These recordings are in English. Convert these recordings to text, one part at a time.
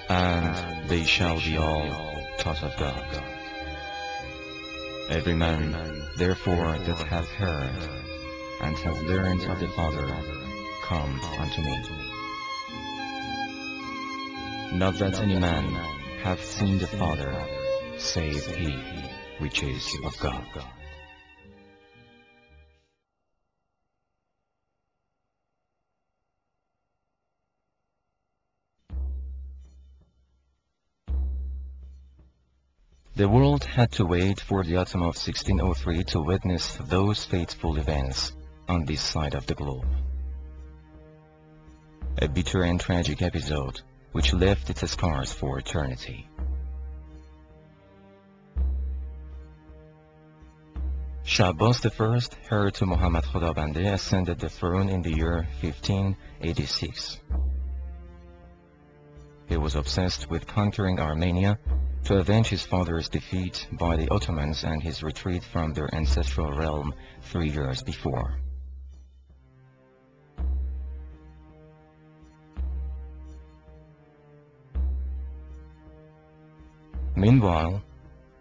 And they shall be all taught of God. Every man, therefore, that hath heard, and hath learned of the Father, come unto me. Not that any man hath seen the Father, save he which is of God. The world had to wait for the autumn of 1603 to witness those fateful events on this side of the globe. A bitter and tragic episode which left its scars for eternity. Shah Abbas I, heir to Muhammad Khudabande, ascended the throne in the year 1586. He was obsessed with conquering Armenia to avenge his father's defeat by the Ottomans and his retreat from their ancestral realm 3 years before. Meanwhile,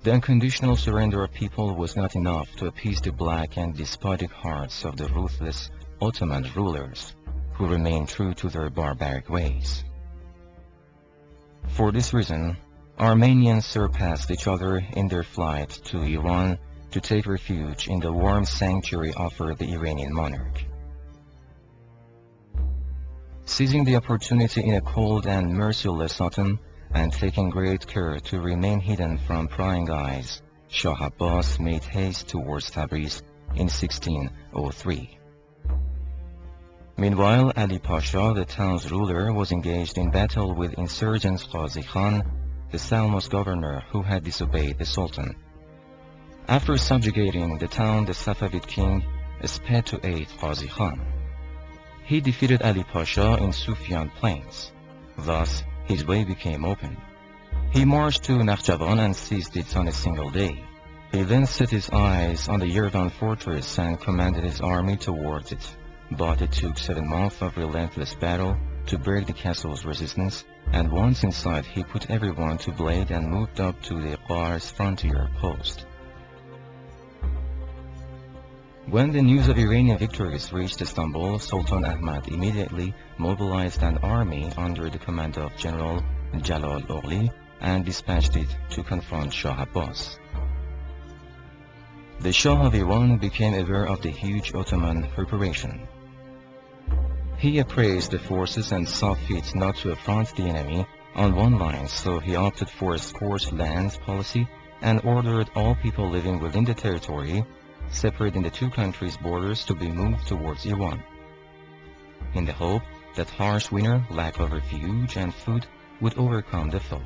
the unconditional surrender of people was not enough to appease the black and despotic hearts of the ruthless Ottoman rulers, who remained true to their barbaric ways. For this reason, Armenians surpassed each other in their flight to Iran to take refuge in the warm sanctuary offered the Iranian monarch. Seizing the opportunity in a cold and merciless autumn, and taking great care to remain hidden from prying eyes, Shah Abbas made haste towards Tabriz in 1603. Meanwhile, Ali Pasha, the town's ruler, was engaged in battle with insurgent Qazi Khan, the Salmos governor who had disobeyed the Sultan. After subjugating the town, the Safavid king sped to aid Qazi Khan. He defeated Ali Pasha in Sufyan Plains. Thus, his way became open. He marched to Nakhichevan and seized it on a single day. He then set his eyes on the Yerevan fortress and commanded his army towards it. But it took 7 months of relentless battle to break the castle's resistance, and once inside he put everyone to blade and moved up to the Qar's frontier post. When the news of Iranian victories reached Istanbul, Sultan Ahmad immediately mobilized an army under the command of General Jalal Oghli and dispatched it to confront Shah Abbas. The Shah of Iran became aware of the huge Ottoman preparation. He appraised the forces and saw fit not to affront the enemy on one line, so he opted for a scorched land policy and ordered all people living within the territory, separating the two countries' borders, to be moved towards Iran, in the hope that harsh winter, lack of refuge and food would overcome the foe.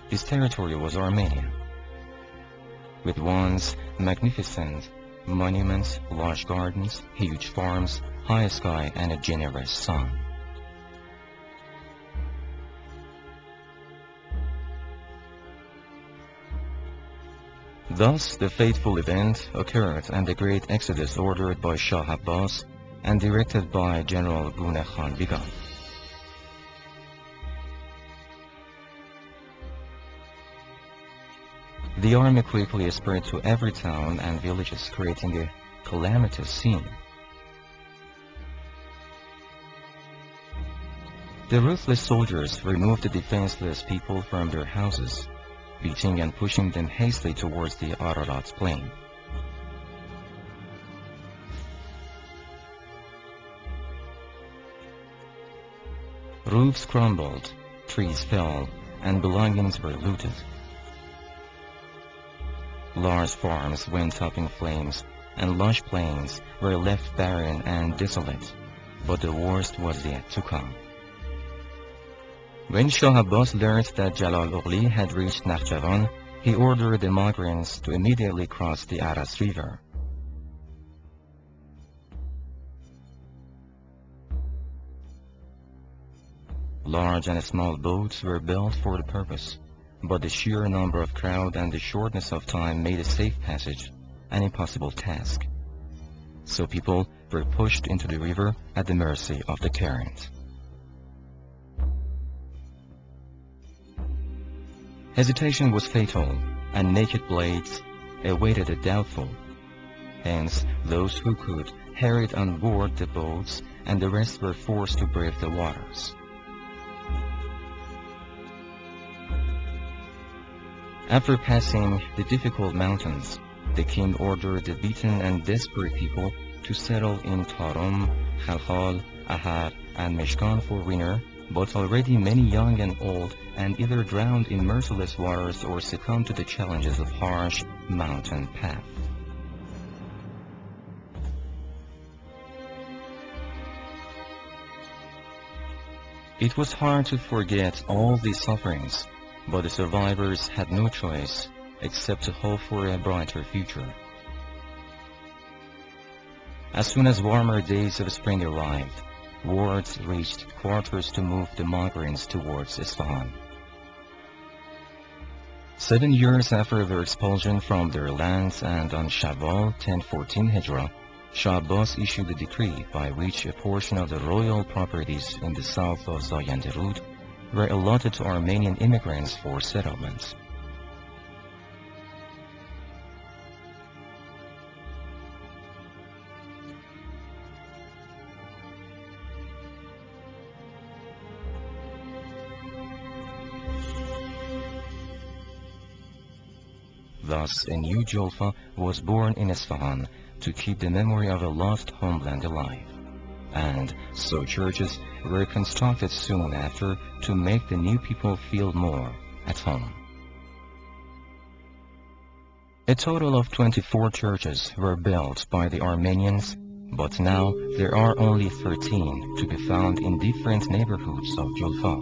This territory was Armenia, with once magnificent monuments, large gardens, huge farms, high sky, and a generous sun. Thus, the fateful event occurred, and the great exodus ordered by Shah Abbas and directed by General Gune Khan began. The army quickly spread to every town and villages, creating a calamitous scene. The ruthless soldiers removed the defenseless people from their houses, beating and pushing them hastily towards the Ararat plain. Roofs crumbled, trees fell, and belongings were looted. Large farms went up in flames, and lush plains were left barren and desolate, but the worst was yet to come. When Shah Abbas learned that Jalal-Oghli had reached Nakhichevan, he ordered the migrants to immediately cross the Zayandeh River. Large and small boats were built for the purpose, but the sheer number of crowd and the shortness of time made a safe passage an impossible task. So people were pushed into the river at the mercy of the current. Hesitation was fatal, and naked blades awaited the doubtful. Hence, those who could hurried on board the boats, and the rest were forced to brave the waters. After passing the difficult mountains, the king ordered the beaten and desperate people to settle in Tarum, Khalkhal, Ahar, and Meshkan for winter, but already many young and old and either drowned in merciless waters or succumbed to the challenges of harsh mountain path. It was hard to forget all these sufferings, but the survivors had no choice except to hope for a brighter future. As soon as warmer days of spring arrived, words reached quarters to move the migrants towards Isfahan. 7 years after their expulsion from their lands and on Shawwal 1014 Hijra, Shah Abbas issued a decree by which a portion of the royal properties in the south of Zayandeh River were allotted to Armenian immigrants for settlement. Thus, a new Julfa was born in Esfahan to keep the memory of a lost homeland alive. And so churches were constructed soon after to make the new people feel more at home. A total of 24 churches were built by the Armenians, but now there are only 13 to be found in different neighborhoods of Julfa.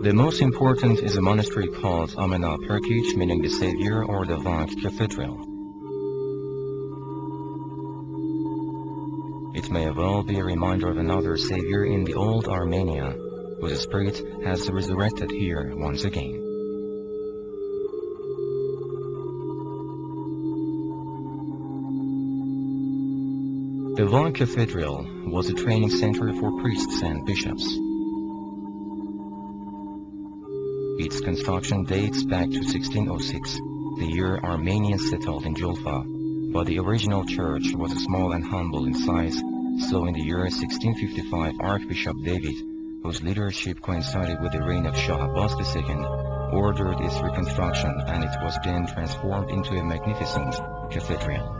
The most important is a monastery called Armeniapedia, meaning the Savior, or the Vank Cathedral. It may well be a reminder of another Savior in the old Armenia, whose spirit has resurrected here once again. The Vank Cathedral was a training center for priests and bishops. Its construction dates back to 1606, the year Armenians settled in Julfa, but the original church was small and humble in size, So in the year 1655, Archbishop David, whose leadership coincided with the reign of Shah Abbas II, ordered its reconstruction, and it was then transformed into a magnificent cathedral.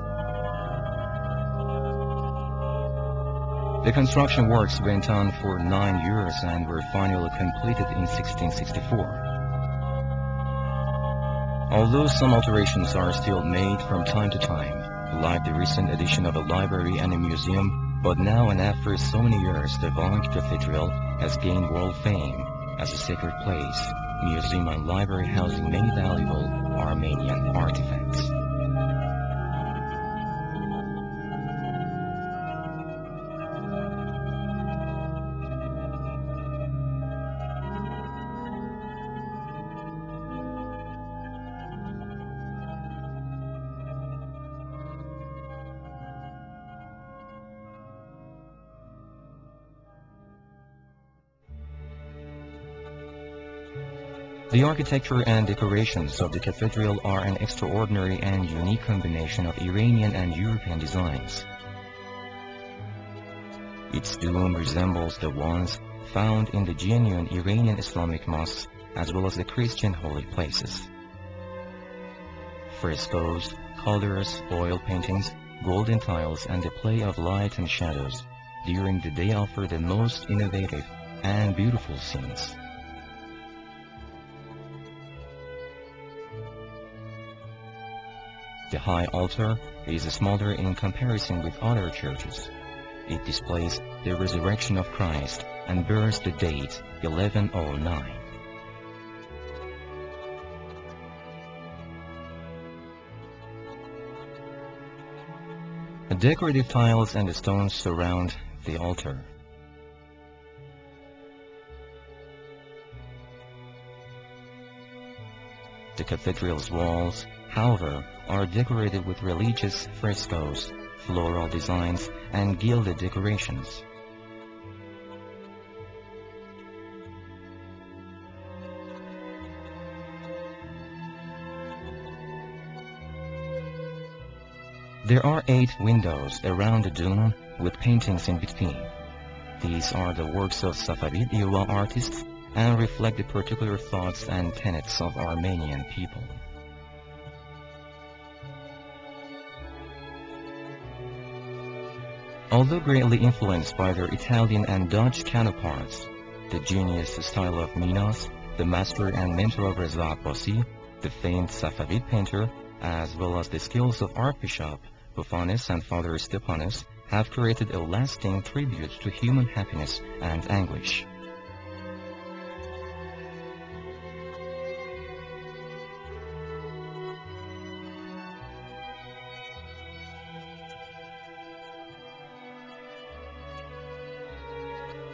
The construction works went on for 9 years and were finally completed in 1664. Although some alterations are still made from time to time, like the recent addition of a library and a museum, but now and after so many years, the Vank Cathedral has gained world fame as a sacred place, museum and library housing many valuable Armenian artifacts. The architecture and decorations of the cathedral are an extraordinary and unique combination of Iranian and European designs. Its dome resembles the ones found in the genuine Iranian Islamic mosques as well as the Christian holy places. Frescoes, colors, oil paintings, golden tiles, and the play of light and shadows during the day offer the most innovative and beautiful scenes. The high altar is smaller in comparison with other churches. It displays the resurrection of Christ and bears the date 1109. Decorative tiles and stones surround the altar. The cathedral's walls, however, are decorated with religious frescoes, floral designs, and gilded decorations. There are 8 windows around the dome with paintings in between. These are the works of Safavid era artists and reflect the particular thoughts and tenets of Armenian people. Although greatly influenced by their Italian and Dutch counterparts, the genius style of Minas, the master and mentor of Nazar Abbas I, the famed Safavid painter, as well as the skills of Archbishop Bophanes and Father Stepanos, have created a lasting tribute to human happiness and anguish.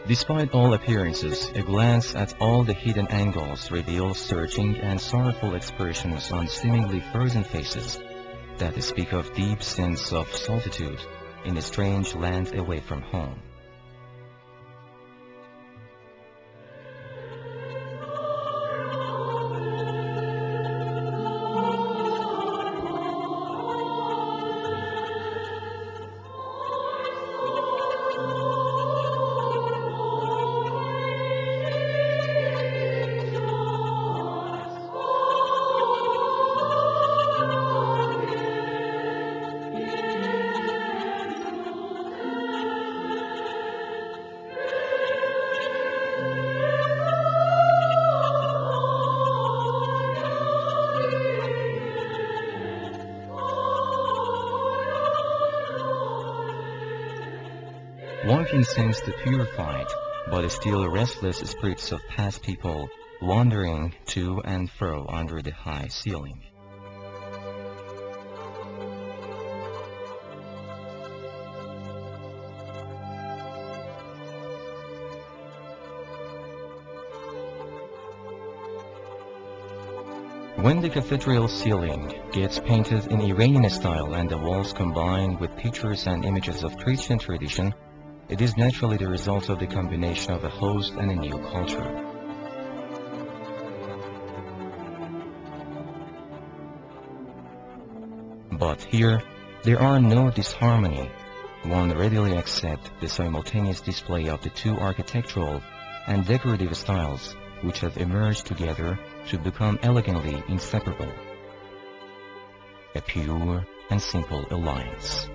Despite all appearances, a glance at all the hidden angles reveals searching and sorrowful expressions on seemingly frozen faces that speak of deep sense of solitude in a strange land away from home. One can sense the purified, but still restless spirits of past people wandering to and fro under the high ceiling. When the cathedral ceiling gets painted in Iranian style and the walls combined with pictures and images of Christian tradition, it is naturally the result of the combination of a host and a new culture. But here, there are no disharmony, one readily accepts the simultaneous display of the two architectural and decorative styles which have emerged together to become elegantly inseparable. A pure and simple alliance.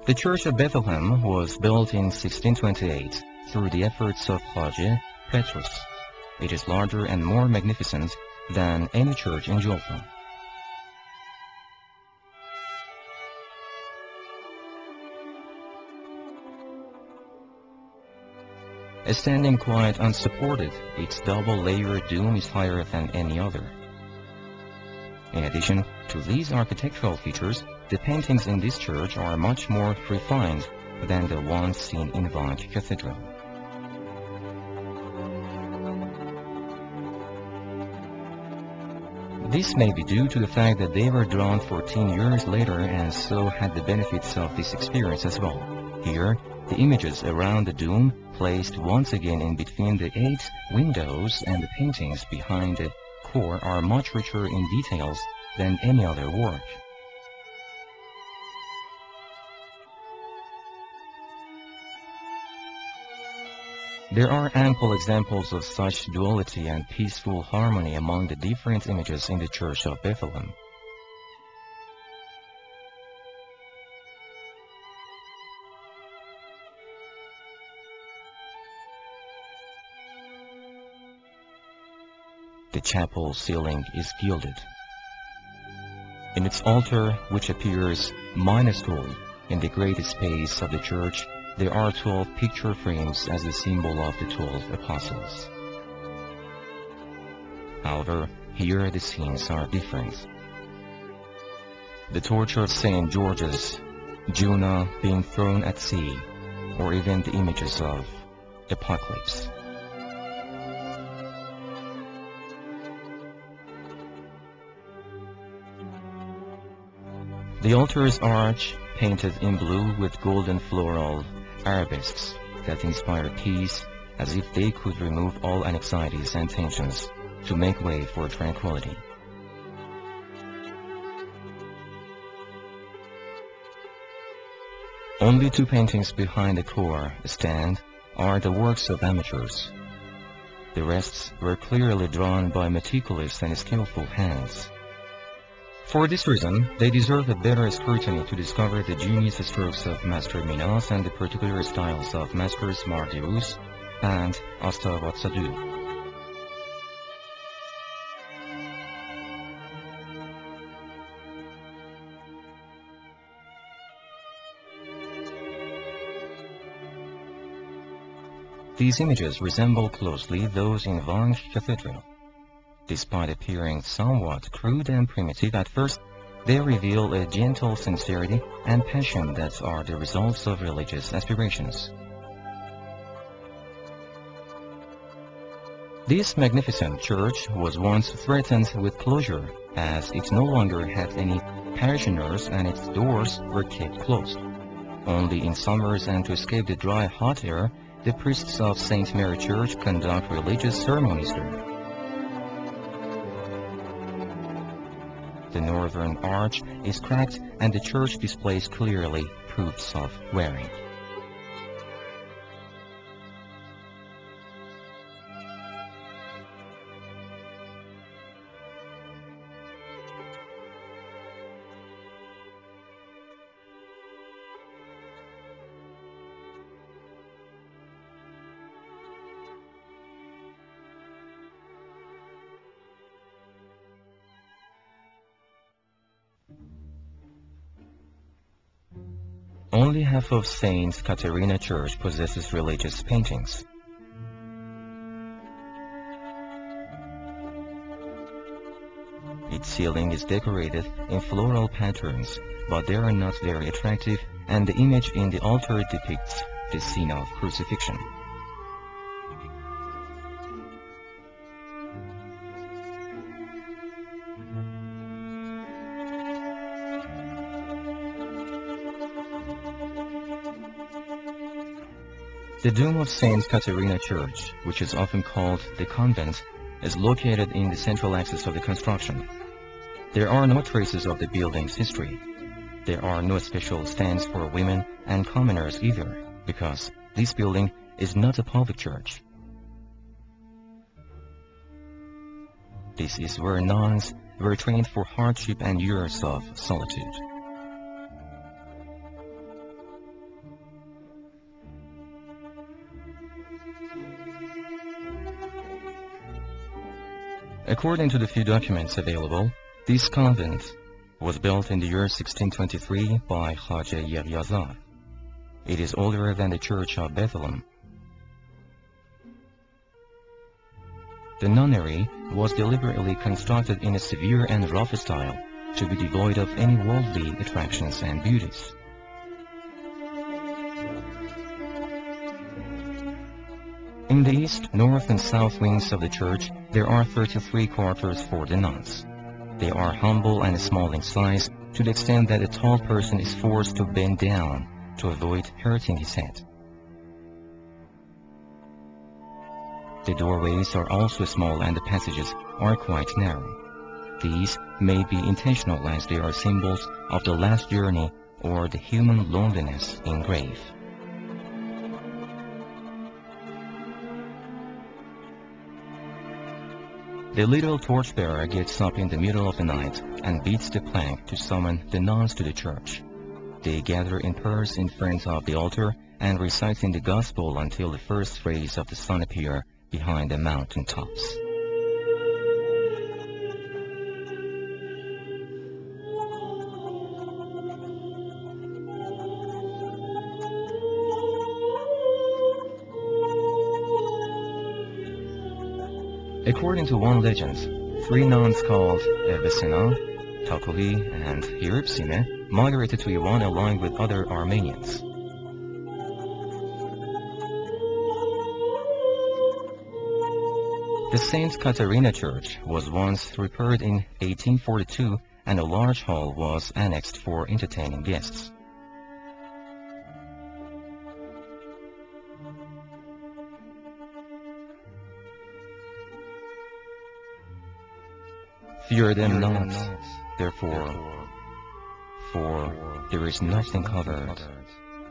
The Church of Bethlehem was built in 1628 through the efforts of Haji Petrus. It is larger and more magnificent than any church in Jolfa. Standing quite unsupported, its double-layered dome is higher than any other. In addition to these architectural features, the paintings in this church are much more refined than the ones seen in Vank Cathedral. This may be due to the fact that they were drawn 14 years later and so had the benefits of this experience as well. Here, the images around the dome, placed once again in between the 8 windows and the paintings behind the core, are much richer in details than any other work. There are ample examples of such duality and peaceful harmony among the different images in the Church of Bethlehem. The chapel ceiling is gilded. In its altar, which appears minuscule in the great space of the church, there are 12 picture frames as a symbol of the 12 apostles. However, here the scenes are different. The torture of St. George's, Jonah being thrown at sea, or even the images of apocalypse. The altar's arch, painted in blue with golden floral arabesques that inspire peace, as if they could remove all anxieties and tensions to make way for tranquility. Only 2 paintings behind the core stand are the works of amateurs. The rest were clearly drawn by meticulous and skillful hands. For this reason, they deserve a better scrutiny to discover the genius strokes of Master Minas and the particular styles of Masters Mardirus and Astavatsadu. These images resemble closely those in Vank Cathedral. Despite appearing somewhat crude and primitive at first, they reveal a gentle sincerity and passion that are the results of religious aspirations. This magnificent church was once threatened with closure, as it no longer had any parishioners and its doors were kept closed. Only in summers and to escape the dry, hot air, the priests of St. Mary Church conduct religious ceremonies there. The northern arch is cracked and the church displays clearly proofs of wearing. Only half of St. Katerina Church possesses religious paintings. Its ceiling is decorated in floral patterns, but they are not very attractive, and the image in the altar depicts the scene of crucifixion. The dome of St. Katerina Church, which is often called the convent, is located in the central axis of the construction. There are no traces of the building's history. There are no special stands for women and commoners either, because this building is not a public church. This is where nuns were trained for hardship and years of solitude. According to the few documents available, this convent was built in the year 1623 by Khaja Yerevan. It is older than the Church of Bethlehem. The nunnery was deliberately constructed in a severe and rough style to be devoid of any worldly attractions and beauties. In the east, north, and south wings of the church, there are 33 quarters for the nuns. They are humble and small in size, to the extent that a tall person is forced to bend down to avoid hurting his head. The doorways are also small and the passages are quite narrow. These may be intentional as they are symbols of the last journey or the human loneliness in grave. The little torchbearer gets up in the middle of the night and beats the plank to summon the nuns to the church. They gather in pairs in front of the altar and reciting the gospel until the first rays of the sun appear behind the mountain tops. According to one legend, 3 nuns called Evesena, Takuli, and Hiripsime migrated to Iran along with other Armenians. The St. Katerina Church was once repaired in 1842 and a large hall was annexed for entertaining guests. Fear them not, therefore, for there is nothing covered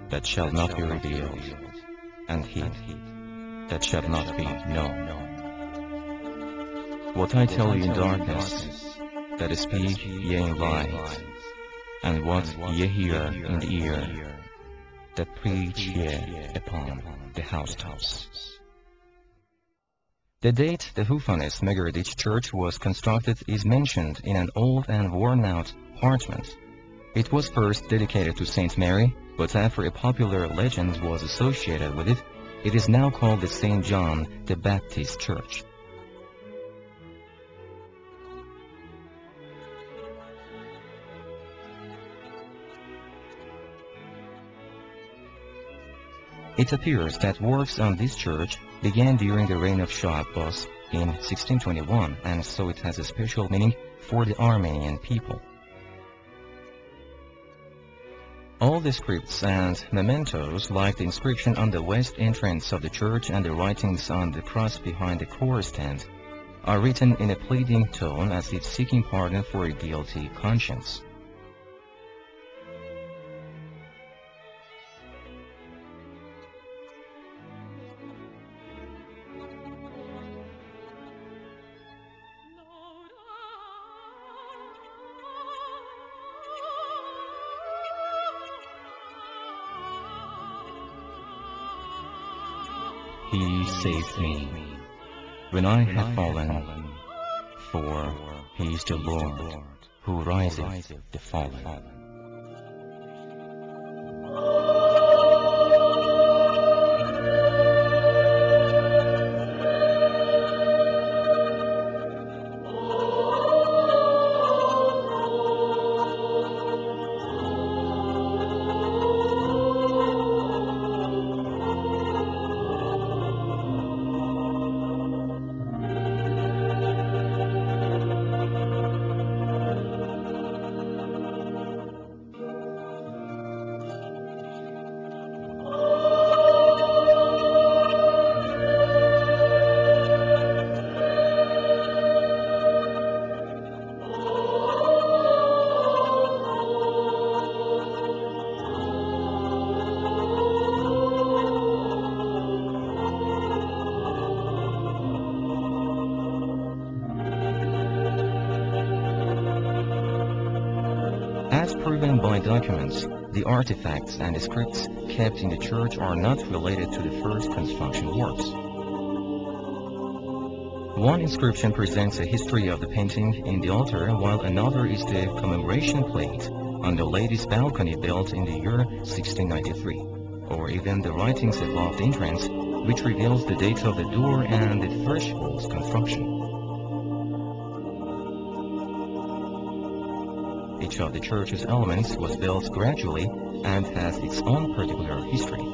that shall not be revealed, and hid that shall not be known. What I tell you in darkness, that speak ye in light, and what ye hear in the ear, that preach ye upon the housetops. The date the Hufanes Megaredich church was constructed is mentioned in an old and worn-out parchment. It was first dedicated to Saint Mary, but after a popular legend was associated with it, it is now called the Saint John the Baptist Church. It appears that works on this church began during the reign of Shah Abbas in 1621, and so it has a special meaning for the Armenian people. All the scripts and mementos, like the inscription on the west entrance of the church and the writings on the cross behind the choir stand, are written in a pleading tone as if seeking pardon for a guilty conscience. He saved me when I had fallen, for he is the Lord who riseth the fallen. As proven by documents, the artifacts and the scripts kept in the church are not related to the first construction works. One inscription presents a history of the painting in the altar, while another is the commemoration plate on the latest balcony built in the year 1693, or even the writings above the entrance, which reveals the date of the door and the threshold's construction. Each of the church's elements was built gradually and has its own particular history.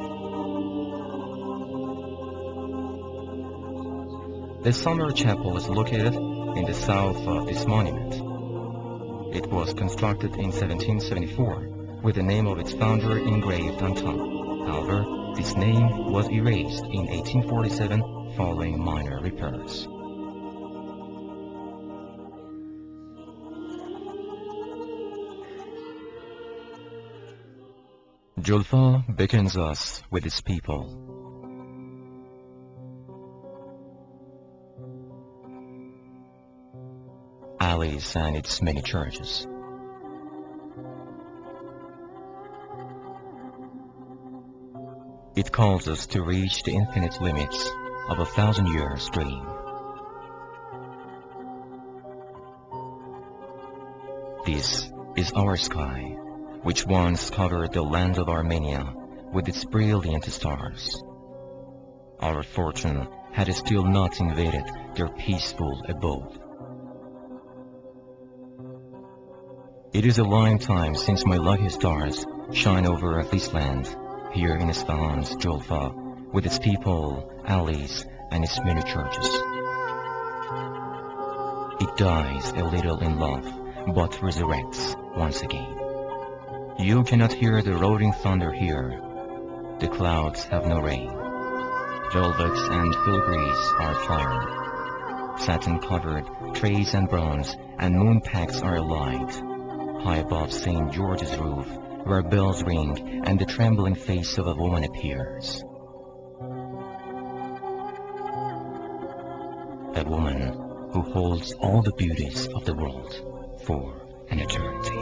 The summer chapel is located in the south of this monument. It was constructed in 1774 with the name of its founder engraved on top. However, this name was erased in 1847 following minor repairs. Julfa beckons us with its people. Alleys and its many churches. It calls us to reach the infinite limits of 1,000 years' dream. This is our sky, which once covered the land of Armenia with its brilliant stars. Our fortune had still not invaded their peaceful abode. It is a long time since my lucky stars shine over this land, here in Isfahan's Jolfa, with its people, alleys, and its many churches. It dies a little in love, but resurrects once again. You cannot hear the rolling thunder here. The clouds have no rain. Velvets and filigrees are flying. Satin-covered trays and bronze and moon packs are alight. High above St. George's roof, where bells ring and the trembling face of a woman appears. A woman who holds all the beauties of the world for an eternity.